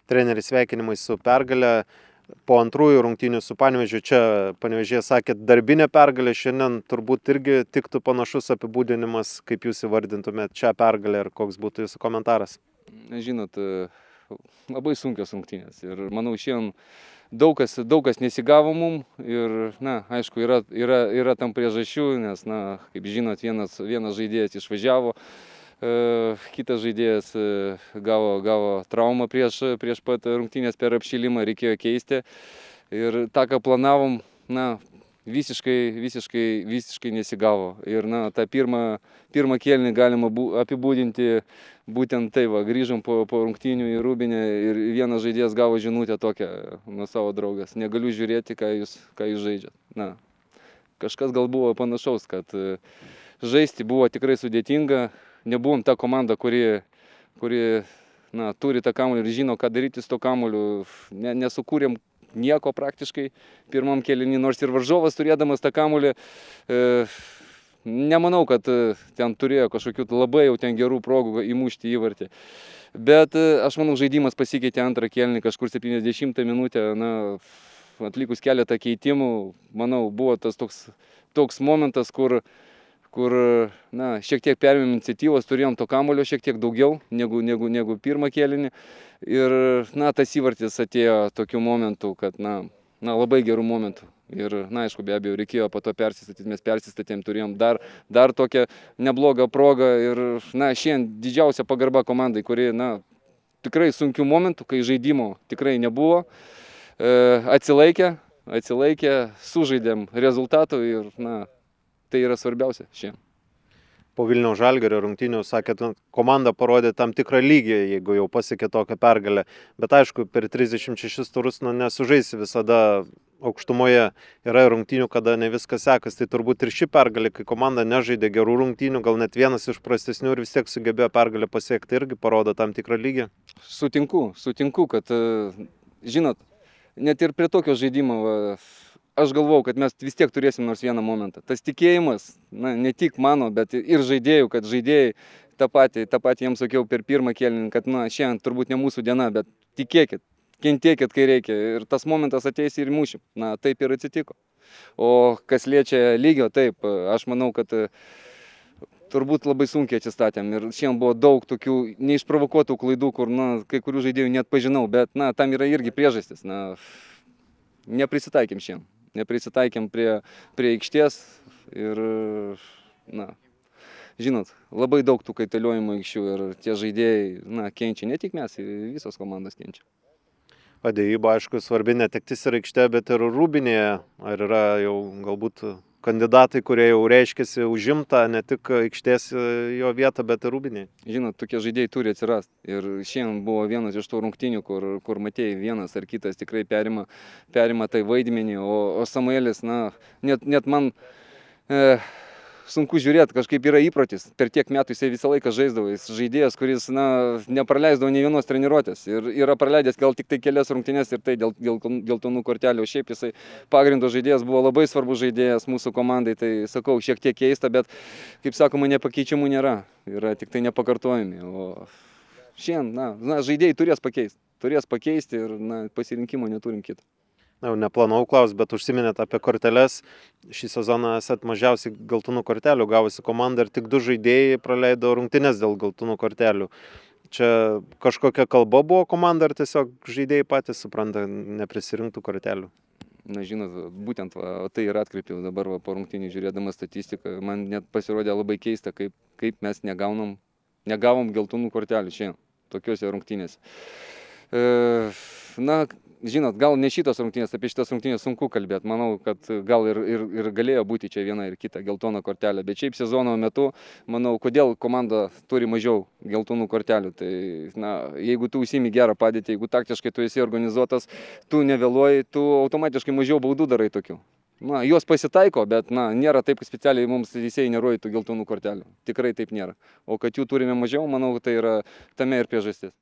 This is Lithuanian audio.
Treneris, sveikinimai su pergale. Po antrųjų rungtynių su Panevėžiu, čia Panevėžyje sakėt darbinė pergalė, šiandien turbūt irgi tiktų panašus apibūdinimas, kaip jūs įvardintumėt šią pergalę ir koks būtų jūsų komentaras? Žinot, labai sunkios rungtynės ir manau šiandien daug kas nesigavo mum ir, aišku, yra tam priežasčių, nes, kaip žinot, vienas žaidėjas išvažiavo, kitas žaidėjas gavo traumą prieš pat rungtynės per apšilimą, reikėjo keisti ir tą, ką planavom, visiškai nesigavo. Ir tą pirmą kėlinį galima apibūdinti būtent tai, grįžom po rungtynių į Rūbinę ir vienas žaidėjas gavo žinutę tokią nuo savo draugas: negaliu žiūrėti, ką jūs žaidžiat. Kažkas gal buvo panašaus, kad žaisti buvo tikrai sudėtinga, nebuvom ta komanda, kuri turi tą kamuolį ir žino, ką daryti su to kamuoliu, nesukūrėm nieko praktiškai pirmam kėlinį, nors ir varžovas turėdamas tą kamuolį, nemanau, kad ten turėjo kažkokių labai jau ten gerų progų įmušti įvartį. Bet aš manau, žaidimas pasikeitė antrą kėlinį, kažkur 70 minutę, atlikus keletą keitimų, manau, buvo tas toks momentas, kur šiek tiek perėmėm iniciatyvos, turėjom to kamuolio šiek tiek daugiau negu pirmą kėlinį. Ir tas įvartis atėjo tokiu momentu, kad labai gerų momentų. Ir aišku, be abejo, reikėjo po to persistatyti, mes persistatėm, turėjom dar tokią neblogą progą. Ir šiandien didžiausia pagarba komandai, kuri tikrai sunkių momentų, kai žaidimo tikrai nebuvo, atsilaikė, sužaidėm rezultatų ir tai yra svarbiausia šiandien. Po Vilniaus Žalgirio rungtynių, sakėt, komanda parodė tam tikrą lygį, jeigu jau pasiekė tokią pergalę. Bet aišku, per 36 turus nesužaisi visada aukštumoje. Yra rungtynių, kada ne viskas sekas. Tai turbūt ir ši pergalė, kai komanda nežaidė gerų rungtynių, gal net vienas iš prastesnių ir vis tiek sugebėjo pergalę pasiekti, irgi parodo tam tikrą lygį. Sutinku, kad, žinot, net ir prie tokio žaidimo aš galvau, kad mes vis tiek turėsim nors vieną momentą. Tas tikėjimas, ne tik mano, bet ir žaidėjų, kad žaidėjai tą patį jiems sakiau per pirmą kėlinį, kad šiandien turbūt ne mūsų diena, bet tikėkit, kentėkit, kai reikia. Ir tas momentas ateis ir mūšim. Taip ir atsitiko. O kas liečia lygio, taip, aš manau, kad turbūt labai sunkiai atsistatėm. Ir šiandien buvo daug tokių neišprovokuotų klaidų, kur kai kurių žaidėjų net pažinau, bet tam yra irgi priežastis. Neprisitaikėm šiandien. Neprisitaikėm prie aikštės ir, žinot, labai daug tų kaitaliojimų aikščių ir tie žaidėjai, kenčia, ne tik mes, visos komandos kenčia. Padėjyba, aišku, svarbi netektis ir aikštė, bet ir Rūbinėje. Ar yra jau galbūt kandidatai, kurie jau reiškiasi užimta ne tik aikštės jo vietą, bet ir Rūbinėje? Žinot, tokie žaidėjai turi atsirasti. Ir šiandien buvo vienas iš tų rungtynių, kur matėjai vienas ar kitas tikrai perima tai vaidmenį, o Samuelis, net man sunku žiūrėti, kažkaip yra įprotis. Per tiek metų jisai visą laiką žaisdavo. Jis žaidėjas, kuris nepraleisdavo nei vienos treniruotės. Ir yra praleidęs gal tik tai kelias rungtynes ir tai dėl geltonų kortelių. Šiaip jisai pagrindo žaidėjas, buvo labai svarbus žaidėjas mūsų komandai. Tai sakau, šiek tiek keista, bet kaip sakoma, nepakeičiamų nėra. Yra tik tai nepakartojami. O šiandien, žaidėjai turės pakeisti ir pasirinkimo neturim kito. Neplanavau klaust, bet užsiminėt apie korteles. Šį sezoną esat mažiausiai geltonų kortelių gavusi komanda ir tik 2 žaidėjai praleido rungtynes dėl geltonų kortelių. Čia kažkokia kalba buvo komanda ar tiesiog žaidėjai patys supranta neprisirinktų kortelių? Žinot, būtent tai ir atkreipiau dabar po rungtynių žiūrėdama statistiką. Man net pasirodė labai keista, kaip mes negavom geltonų kortelių šiandien tokiuose rungtynėse. Žinot, gal ne šitos rungtynės, apie šitas rungtynės sunku kalbėti. Manau, kad gal ir galėjo būti čia viena ir kita geltona kortelė. Bet šiaip sezono metu, manau, kodėl komanda turi mažiau geltonų kortelių. Tai, jeigu tu užsiimi gerą padėtį, jeigu taktiškai tu esi organizuotas, tu nevėluoji, tu automatiškai mažiau baudų darai tokių. Jos pasitaiko, bet nėra taip, kad specialiai mums teisėjai nerodytų geltonų kortelių. Tikrai taip nėra. O kad jų turime mažiau, manau, tai yra tame ir priežastis.